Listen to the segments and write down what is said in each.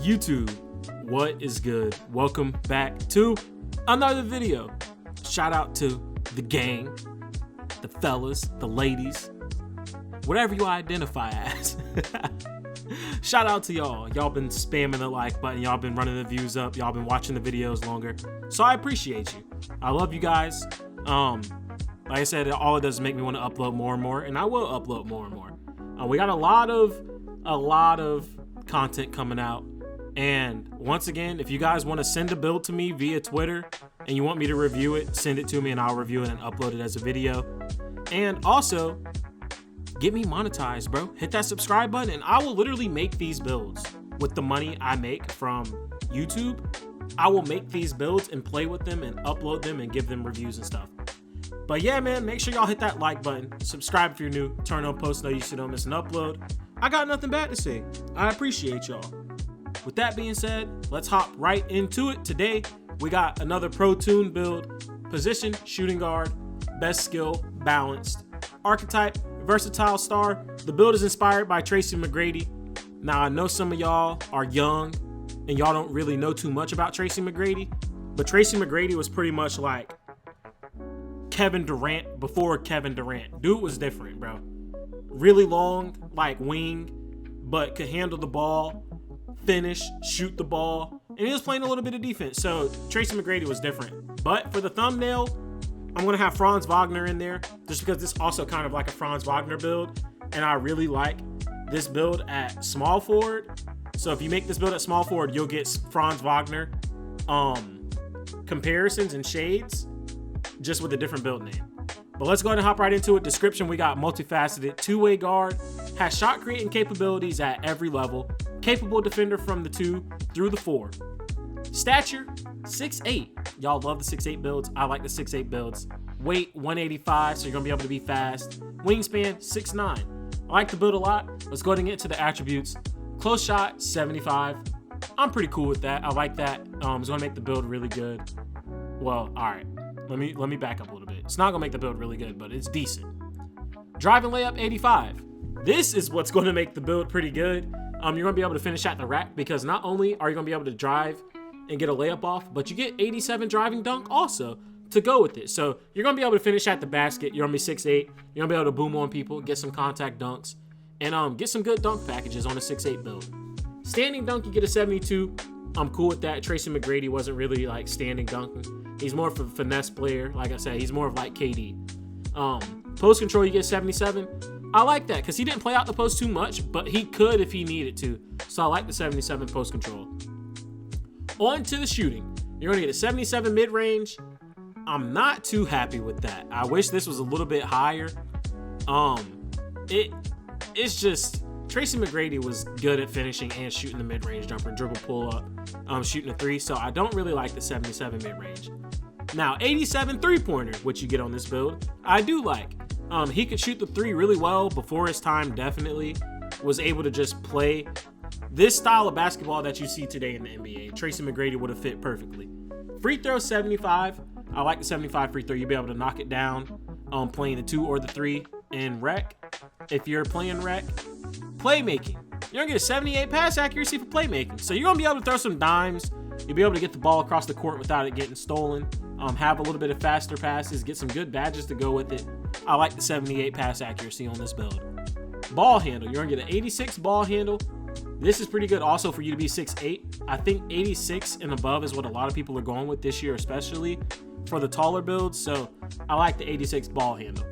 YouTube, what is good? Welcome back to another video. Shout out to the gang, the fellas, the ladies, whatever you identify as. Shout out to y'all. Y'all been spamming the like button. Y'all been running the views up. Y'all been watching the videos longer. So I appreciate you. I love you guys. Like I said, all it does is make me want to upload more and more, and I will upload more and more. We got a lot of content coming out. And once again, if you guys want to send a build to me via Twitter and you want me to review it, send it to me and I'll review it and upload it as a video. And also, get me monetized, bro. Hit that subscribe button and I will literally make these builds with the money I make from YouTube. I will make these builds and play with them and upload them and give them reviews and stuff. But yeah, man, make sure y'all hit that like button. Subscribe if you're new. Turn on post notifications so you don't miss an upload. I got nothing bad to say. I appreciate y'all. With that being said, let's hop right into it. Today, we got another protuned build. Position, shooting guard, best skill, balanced. Archetype, versatile star. The build is inspired by Tracy McGrady. Now, I know some of y'all are young and y'all don't really know too much about Tracy McGrady, but Tracy McGrady was pretty much like Kevin Durant before Kevin Durant. Dude was different, bro. Really long, like wing, but could handle the ball, finish, shoot the ball, and he was playing a little bit of defense. So Tracy McGrady was different. But for the thumbnail, I'm gonna have Franz Wagner in there, just because this also kind of like a Franz Wagner build, and I really like this build at small forward. So if you make this build at small forward, you'll get Franz Wagner comparisons and shades, just with a different build name. But let's go ahead and hop right into it. Description, we got multifaceted, two-way guard, has shot creating capabilities at every level, capable defender from the 2 through the 4. Stature, 6'8". Y'all love the 6'8 builds. I like the 6'8 builds. Weight, 185, so you're gonna be able to be fast. Wingspan, 6'9". I like the build a lot. Let's go ahead and get into the attributes. Close shot, 75. I'm pretty cool with that. I like that. It's gonna make the build really good. Well, all right. Let me back up a little bit. It's not gonna make the build really good, but it's decent. Driving layup, 85. This is what's gonna make the build pretty good. You're gonna be able to finish at the rack, because not only are you gonna be able to drive and get a layup off, but you get 87 driving dunk also to go with it. So you're gonna be able to finish at the basket. You're gonna be 6'8". You're gonna be able to boom on people, get some contact dunks, and get some good dunk packages on a 6'8 build. Standing dunk, you get a 72. I'm cool with that. Tracy McGrady wasn't really like standing dunking. He's more of a finesse player. Like I said, he's more of like KD. Post control, you get 77. I like that because he didn't play out the post too much, but he could if he needed to. So I like the 77 post control. On to the shooting. You're going to get a 77 mid-range. I'm not too happy with that. I wish this was a little bit higher. It's just Tracy McGrady was good at finishing and shooting the mid-range jumper, dribble, pull up, shooting a 3. So I don't really like the 77 mid-range. Now, 87 three-pointer, which you get on this build, I do like. He could shoot the 3 really well before his time, definitely. Was able to just play this style of basketball that you see today in the NBA. Tracy McGrady would have fit perfectly. Free throw, 75. I like the 75 free throw. You'll be able to knock it down playing the 2 or the 3 in rec. If you're playing rec. Playmaking. You're going to get a 78 pass accuracy for playmaking. So you're going to be able to throw some dimes. You'll be able to get the ball across the court without it getting stolen. Have a little bit of faster passes. Get some good badges to go with it. I like the 78 pass accuracy on this build. Ball handle. You're going to get an 86 ball handle. This is pretty good also for you to be 6'8". I think 86 and above is what a lot of people are going with this year, especially for the taller builds. So I like the 86 ball handle.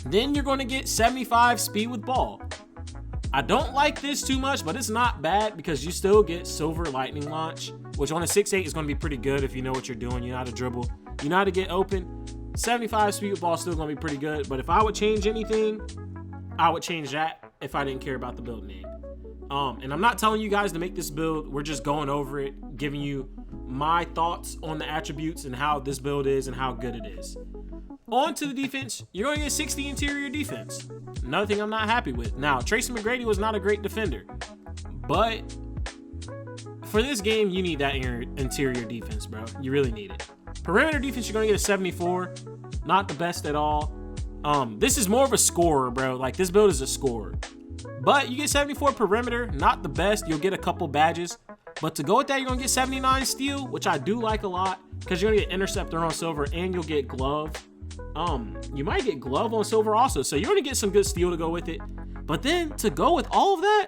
Then you're going to get 75 speed with ball. I don't like this too much, but it's not bad because you still get silver lightning launch, which on a 6'8 is going to be pretty good if you know what you're doing. You know how to dribble. You know how to get open. 75 speed with ball is still going to be pretty good. But if I would change anything, I would change that if I didn't care about the build name. And I'm not telling you guys to make this build. We're just going over it, giving you my thoughts on the attributes and how this build is and how good it is. On to the defense. You're going to get 60 interior defense. Another thing I'm not happy with. Now, Tracy McGrady was not a great defender, but for this game, you need that interior defense, bro. You really need it. Perimeter defense, you're going to get a 74. Not the best at all. This is more of a scorer, bro. Like, this build is a scorer. But you get 74 perimeter, not the best. You'll get a couple badges. But to go with that, you're gonna get 79 steal, which I do like a lot, because you're gonna get interceptor on silver and you'll get glove. You might get glove on silver also, so you're gonna get some good steal to go with it. But then to go with all of that,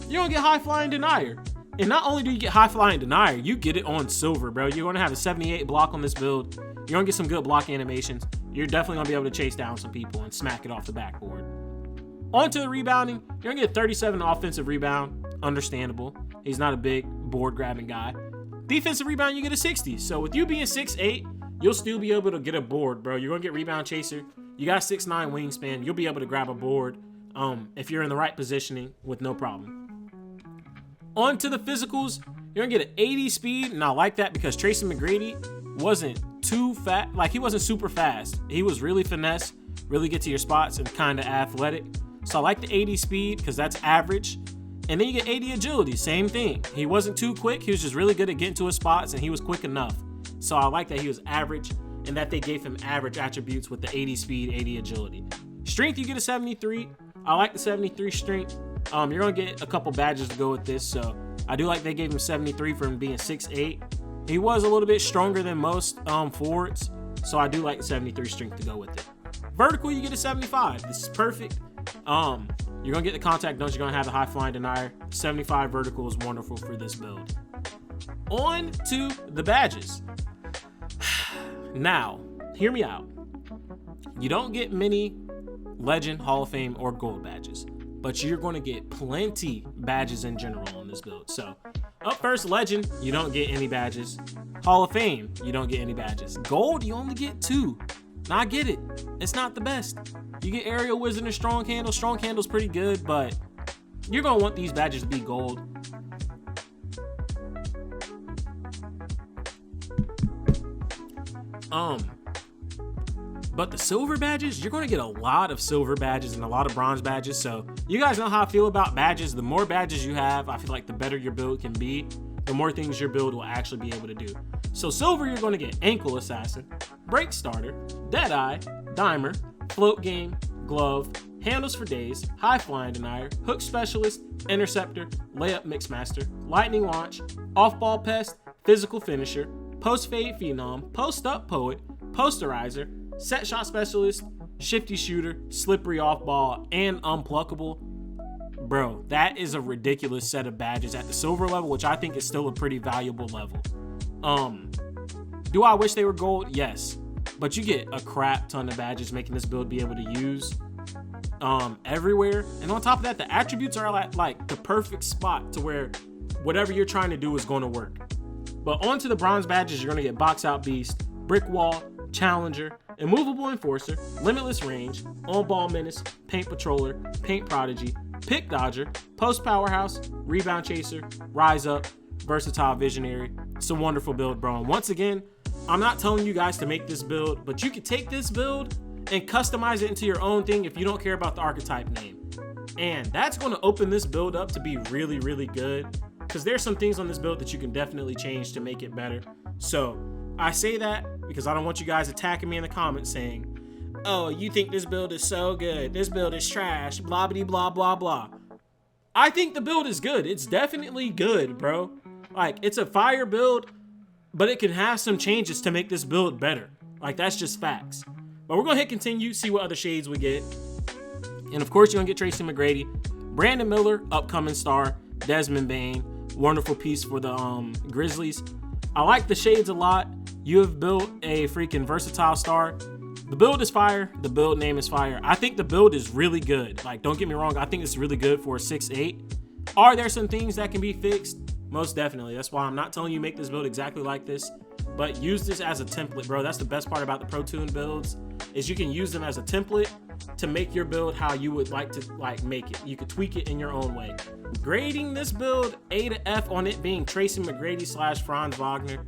you're gonna get high flying denier. And not only do you get high flying denier, you get it on silver, bro. You're gonna have a 78 block on this build. You're gonna get some good block animations. You're definitely gonna be able to chase down some people and smack it off the backboard. On to the rebounding, you're gonna get 37 offensive rebound. Understandable. He's not a big board grabbing guy. Defensive rebound, you get a 60. So with you being 6'8", you'll still be able to get a board, bro. You're gonna get rebound chaser. You got 6'9" wingspan. You'll be able to grab a board if you're in the right positioning with no problem. On to the physicals, you're gonna get an 80 speed, and I like that because Tracy McGrady wasn't too fat, like he wasn't super fast. He was really finesse, really get to your spots, and kind of athletic. So I like the 80 speed because that's average. And then you get 80 agility, same thing. He wasn't too quick, he was just really good at getting to his spots, and he was quick enough. So I like that he was average and that they gave him average attributes with the 80 speed, 80 agility. Strength, you get a 73. I like the 73 strength. You're gonna get a couple badges to go with this, so I do like they gave him 73 for him being 6'8". He was a little bit stronger than most forwards, so I do like the 73 strength to go with it. Vertical, you get a 75. This is perfect. You're gonna get the contact dunks. You're gonna have the high flying denier. 75 vertical is wonderful for this build. On to the badges. Now, hear me out. You don't get many Legend, Hall of Fame, or Gold badges, but you're going to get plenty badges in general on this build. So up first, Legend, you don't get any badges. Hall of Fame, you don't get any badges. Gold, you only get 2. Now I get it, it's not the best. You get Aerial Wizard and Strong Handle. Strong Handle's pretty good, but you're going to want these badges to be gold. But the silver badges, you're going to get a lot of silver badges and a lot of bronze badges. So you guys know how I feel about badges. The more badges you have, I feel like the better your build can be, the more things your build will actually be able to do. So silver, you're going to get Ankle Assassin, Break Starter, Deadeye, Dimer, Float Game, Glove, Handles for Days, High Flying Denier, Hook Specialist, Interceptor, Layup Mixmaster, Lightning Launch, Off Ball Pest, Physical Finisher, Post Fade Phenom, Post Up Poet, Posterizer, Set Shot Specialist, Shifty Shooter, Slippery Off Ball, and Unpluckable. Bro, that is a ridiculous set of badges at the silver level, which I think is still a pretty valuable level. Do I wish they were gold? Yes. But you get a crap ton of badges, making this build be able to use everywhere. And on top of that, the attributes are at like the perfect spot to where whatever you're trying to do is going to work. But onto the bronze badges, you're going to get Box Out Beast, Brick Wall, Challenger, Immovable Enforcer, Limitless Range, On Ball Menace, Paint Patroller, Paint Prodigy, Pick Dodger, Post Powerhouse, Rebound Chaser, Rise Up, Versatile Visionary. It's a wonderful build, bro. And once again, I'm not telling you guys to make this build, but you can take this build and customize it into your own thing if you don't care about the archetype name. And that's going to open this build up to be really, really good, because there's some things on this build that you can definitely change to make it better. So I say that because I don't want you guys attacking me in the comments saying, oh, you think this build is so good, this build is trash, blah, blah, blah, blah, blah. I think the build is good. It's definitely good, bro. Like, it's a fire build, but it can have some changes to make this build better. Like, that's just facts. But we're gonna hit continue, see what other shades we get. And of course, you're gonna get Tracy McGrady, Brandon Miller, upcoming star, Desmond Bain, wonderful piece for the Grizzlies. I like the shades a lot. You have built a freaking versatile star. The build is fire. The build name is fire. I think the build is really good. Like, don't get me wrong. I think it's really good for a 6'8". Are there some things that can be fixed? Most definitely. That's why I'm not telling you make this build exactly like this, but use this as a template, bro. That's the best part about the protuned builds, is you can use them as a template to make your build how you would like to make it. You could tweak it in your own way. Grading this build A to F on it being Tracy McGrady / Franz Wagner.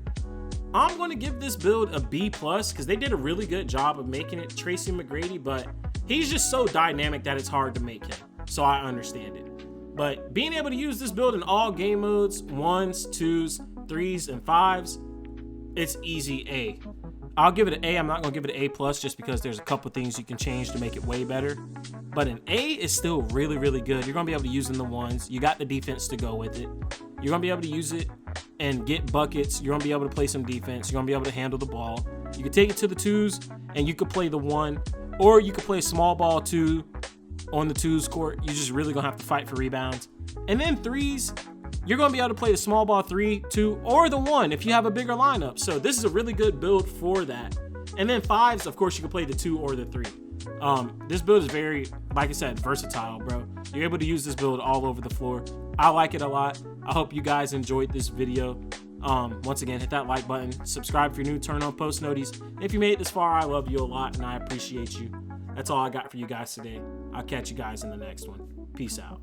I'm going to give this build a B+ because they did a really good job of making it Tracy McGrady, but he's just so dynamic that it's hard to make him. So I understand it. But being able to use this build in all game modes, 1s, 2s, 3s, and 5s, it's easy A. I'll give it an A. I'm not gonna give it an A+ just because there's a couple things you can change to make it way better. But an A is still really, really good. You're gonna be able to use in the ones. You got the defense to go with it. You're gonna be able to use it and get buckets. You're gonna be able to play some defense. You're gonna be able to handle the ball. You can take it to the 2s and you could play the 1, or you could play small ball 2 on the 2s court. You're just really gonna have to fight for rebounds. And then 3s, you're gonna be able to play the small ball 3, 2, or the 1 if you have a bigger lineup. So this is a really good build for that. And then 5s, of course, you can play the 2 or the 3. This build is very, like I said, versatile, bro. You're able to use this build all over the floor. I like it a lot. I hope you guys enjoyed this video. Once again, hit that like button, subscribe if you're new, turn on post noties. If you made it this far, I love you a lot and I appreciate you. That's all I got for you guys today. I'll catch you guys in the next one. Peace out.